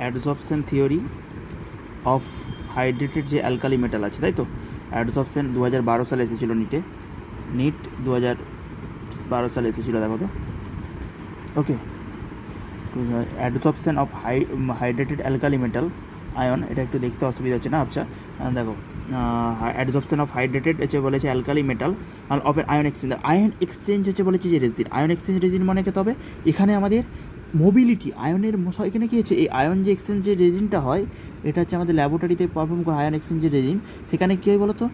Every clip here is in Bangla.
অ্যাডসর্পশন থিওরি অফ হাইড্রেটেড যে অ্যালকালি মেটাল আছে, তাই তো? অ্যাডসর্পশন 2012 সালে এসেছিলো নিট 2012 সালে এসেছিলো, দেখো তো। Okay, adsorption of hydrated alkali metal ion, এটা একটু দেখতে অসুবিধা হচ্ছে না? আচ্ছা, দেখো, অ্যাডসর্পশন অফ হাইড্রেটেড হচ্ছে বলেছে alkali metal of ion exchange. Ion exchange হচ্ছে বলেছে যে রেজিন, আয়ন এক্সচেঞ্জ রেজিন মানে কি? তবে এখানে আমাদের মোবিলিটি আয়নের এখানে কী হচ্ছে, এই আয়ন যে এক্সচেঞ্জের রেজিনটা হয়, এটা হচ্ছে আমাদের ল্যাবরেটরিতে পারফর্ম করা আয়ন এক্সচেঞ্জের রেজিন। সেখানে কী হয় বলো তো?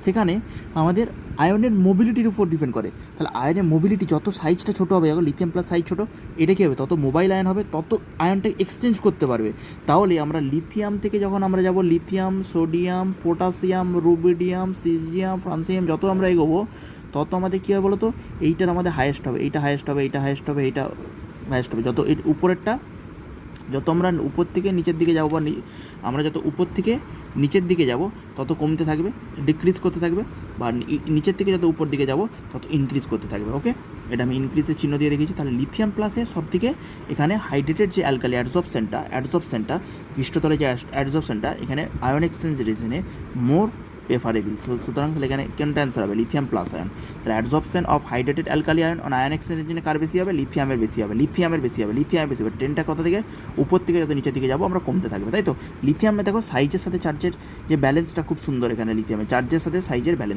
সেখানে আমাদের আয়নের মোবিলিটির উপর ডিপেন্ড করে। তাহলে আয়নের মোবিলিটি যত সাইজটা ছোটো হবে, যখন লিথিয়াম প্লাস সাইজ ছোটো, এটা কী হবে? তত মোবাইল আয়ন হবে, তত আয়নটা এক্সচেঞ্জ করতে পারবে। তাহলে আমরা লিথিয়াম থেকে যখন আমরা যাব, lithium, sodium, potassium, rubidium, caesium, francium, যত আমরা এগোবো তত আমাদের কী হবে বলো তো? এইটার আমাদের হায়েস্ট হবে, এইটা হায়েস্ট হবে, এইটা হায়েস্ট হবে, এইটা হায়েস্ট হবে। যত উপরেরটা, যত আমরা উপর থেকে নিচের দিকে যাবো, বা আমরা যত উপর থেকে নিচের দিকে যাব তত কমতে থাকবে, ডিক্রিজ করতে থাকবে, বা নিচের থেকে যত উপর দিকে যাব তত ইনক্রিজ করতে থাকবে। ওকে, এটা আমি ইনক্রিজের চিহ্ন দিয়ে রেখেছি। তাহলে লিথিয়াম প্লাসে সব থেকে এখানে হাইড্রেটেড যে অ্যালকালি অ্যাডসর্পশনটা পৃষ্ঠতলে যে অ্যাডসর্পশনটা, এখানে আয়ন এক্সচেঞ্জ রেজিনে মোর প্রেফারেবল। সুতরাং তাহলে এখানে কোনটা অ্যান্সার হবে? Lithium plus ion. তাহলে adsorption of hydrated alkali ion on ion এক্সচেঞ্জের জন্য কার বেশি হবে? লিথিয়ামের বেশি হবে, লিথিয়ামের বেশি হবে, লিথিয়ামের বেশি হবে। ট্রেনটা কোথা থেকে? উপর থেকে যত নিচের দিকে যাবো আমরা কমতে থাকবে, তাই তো? লিথিয়ামে দেখো সাইজের সাথে চার্জের যে ব্যালেন্সটা খুব সুন্দর, এখানে লিথিয়ামে চার্জের সাথে সাইজের ব্যালেন্স।